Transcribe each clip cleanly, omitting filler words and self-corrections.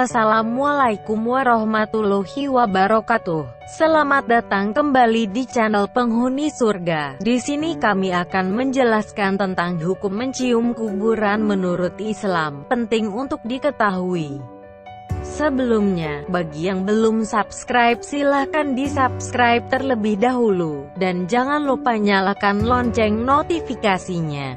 Assalamualaikum warahmatullahi wabarakatuh. Selamat datang kembali di channel Penghuni Surga. Di sini kami akan menjelaskan tentang hukum mencium kuburan menurut Islam. Penting untuk diketahui. Sebelumnya, bagi yang belum subscribe silahkan di-subscribe terlebih dahulu. Dan jangan lupa nyalakan lonceng notifikasinya.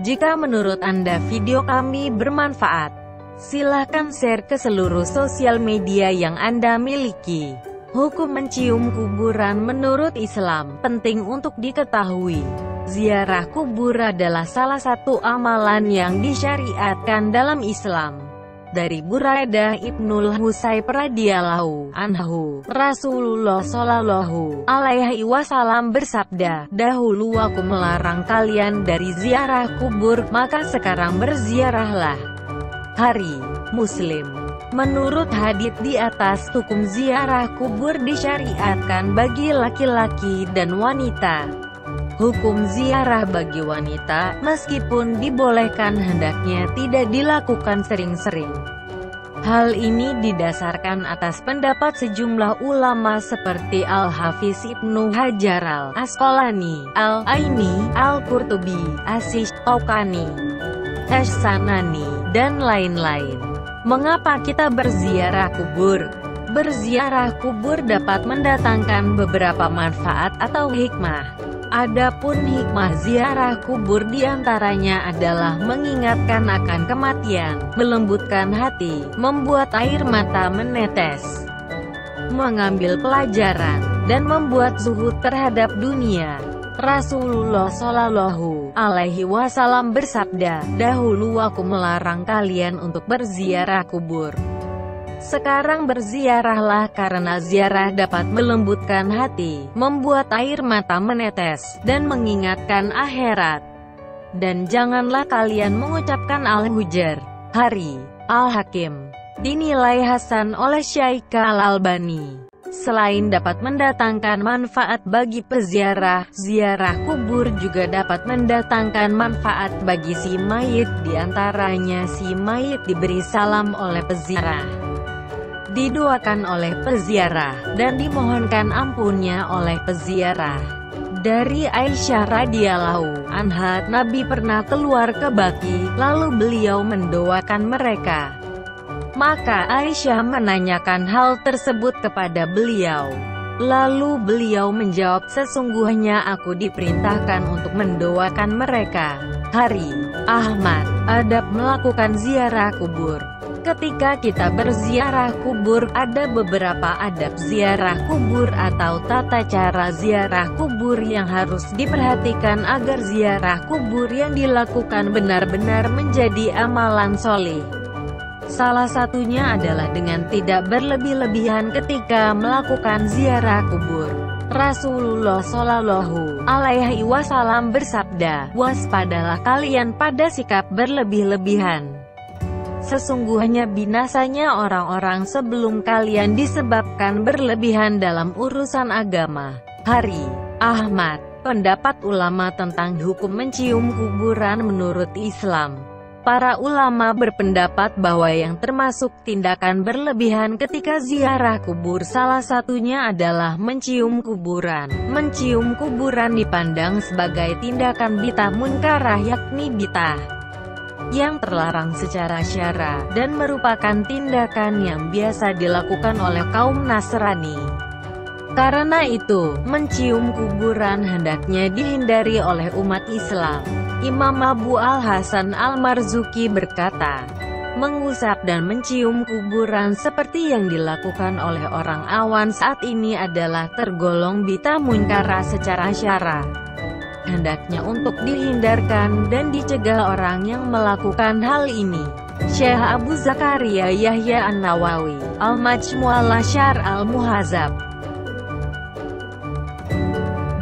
Jika menurut Anda video kami bermanfaat, silahkan share ke seluruh sosial media yang Anda miliki. Hukum mencium kuburan menurut Islam, penting untuk diketahui. Ziarah kubur adalah salah satu amalan yang disyariatkan dalam Islam. Dari Buraidah Ibnul Husayb radhiyallahu anhu, Rasulullah shallallahu alaihi wasallam bersabda, "Dahulu aku melarang kalian dari ziarah kubur, maka sekarang berziarahlah." Hari Muslim. Menurut hadits di atas, hukum ziarah kubur disyariatkan bagi laki-laki dan wanita. Hukum ziarah bagi wanita, meskipun dibolehkan, hendaknya tidak dilakukan sering-sering. Hal ini didasarkan atas pendapat sejumlah ulama seperti Al-Hafiz Ibnu Hajar Al-Asqalani, Al-Aini, Al-Qurtubi, Asy-Syaukani, Asy-Sanani, dan lain-lain. Mengapa kita berziarah kubur? Berziarah kubur dapat mendatangkan beberapa manfaat atau hikmah. Adapun hikmah ziarah kubur diantaranya adalah mengingatkan akan kematian, melembutkan hati, membuat air mata menetes, mengambil pelajaran, dan membuat zuhud terhadap dunia. Rasulullah shallallahu alaihi wasallam bersabda, "Dahulu aku melarang kalian untuk berziarah kubur. Sekarang berziarahlah, karena ziarah dapat melembutkan hati, membuat air mata menetes, dan mengingatkan akhirat. Dan janganlah kalian mengucapkan al-hujar." Hari Al-Hakim. Dinilai hasan oleh Syaikh Al-Albani. Selain dapat mendatangkan manfaat bagi peziarah, ziarah kubur juga dapat mendatangkan manfaat bagi si mayit. Di antaranya si mayit diberi salam oleh peziarah, didoakan oleh peziarah, dan dimohonkan ampunnya oleh peziarah. Dari Aisyah radhiyallahu anha, Nabi pernah keluar ke Baqi, lalu beliau mendoakan mereka. Maka Aisyah menanyakan hal tersebut kepada beliau. Lalu beliau menjawab, "Sesungguhnya aku diperintahkan untuk mendoakan mereka." Hari Ahmad. Adab melakukan ziarah kubur. Ketika kita berziarah kubur, ada beberapa adab ziarah kubur atau tata cara ziarah kubur yang harus diperhatikan agar ziarah kubur yang dilakukan benar-benar menjadi amalan soleh. Salah satunya adalah dengan tidak berlebih-lebihan ketika melakukan ziarah kubur. Rasulullah shallallahu alaihi wasallam bersabda, "Waspadalah kalian pada sikap berlebih-lebihan. Sesungguhnya binasanya orang-orang sebelum kalian disebabkan berlebihan dalam urusan agama." Hari Ahmad. Pendapat ulama tentang hukum mencium kuburan menurut Islam. Para ulama berpendapat bahwa yang termasuk tindakan berlebihan ketika ziarah kubur salah satunya adalah mencium kuburan. Mencium kuburan dipandang sebagai tindakan bid'ah munkarah, yakni bid'ah yang terlarang secara syara, dan merupakan tindakan yang biasa dilakukan oleh kaum Nasrani. Karena itu, mencium kuburan hendaknya dihindari oleh umat Islam. Imam Abu Al-Hasan Al-Marzuki berkata, "Mengusap dan mencium kuburan seperti yang dilakukan oleh orang awam saat ini adalah tergolong bid'ah munkarah secara syara. Hendaknya untuk dihindarkan dan dicegah orang yang melakukan hal ini." Syekh Abu Zakaria Yahya An-Nawawi, Al-Majmu' Syarh Al-Muhadzab.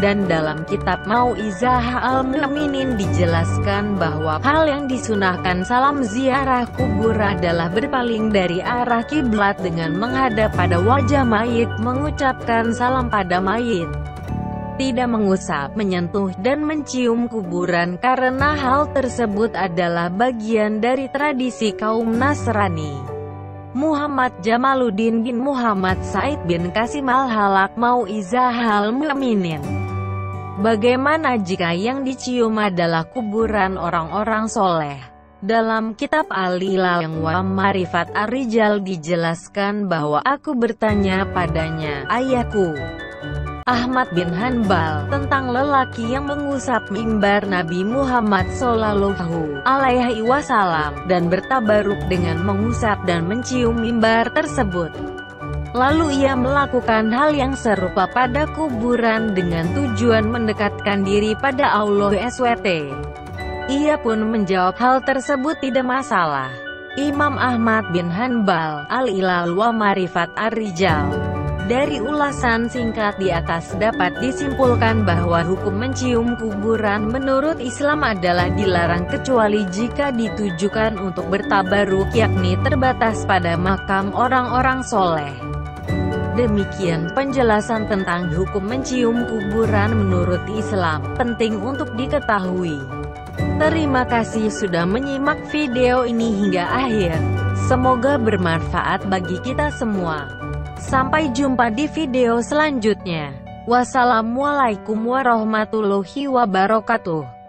Dan dalam kitab Mau'izah Al-Mu'minin dijelaskan bahwa hal yang disunahkan salam ziarah kubur adalah berpaling dari arah kiblat dengan menghadap pada wajah mayit, mengucapkan salam pada mayit, tidak mengusap, menyentuh, dan mencium kuburan karena hal tersebut adalah bagian dari tradisi kaum Nasrani. Muhammad Jamaluddin bin Muhammad Said bin Qasim Al-Halak Mau'izah Al-Mu'minin. Bagaimana jika yang dicium adalah kuburan orang-orang soleh? Dalam kitab Al-Ilal wa Ma'rifat Ar-Rijal dijelaskan bahwa aku bertanya padanya, ayahku Ahmad bin Hanbal, tentang lelaki yang mengusap mimbar Nabi Muhammad Shallallahu Alaihi Wasallam, dan bertabaruk dengan mengusap dan mencium mimbar tersebut. Lalu ia melakukan hal yang serupa pada kuburan dengan tujuan mendekatkan diri pada Allah SWT. Ia pun menjawab hal tersebut tidak masalah. Imam Ahmad bin Hanbal, Al-Ilal wa Ma'rifat Ar-Rijal. Dari ulasan singkat di atas dapat disimpulkan bahwa hukum mencium kuburan menurut Islam adalah dilarang kecuali jika ditujukan untuk bertabaruk, yakni terbatas pada makam orang-orang soleh. Demikian penjelasan tentang hukum mencium kuburan menurut Islam, penting untuk diketahui. Terima kasih sudah menyimak video ini hingga akhir. Semoga bermanfaat bagi kita semua. Sampai jumpa di video selanjutnya. Wassalamualaikum warahmatullahi wabarakatuh.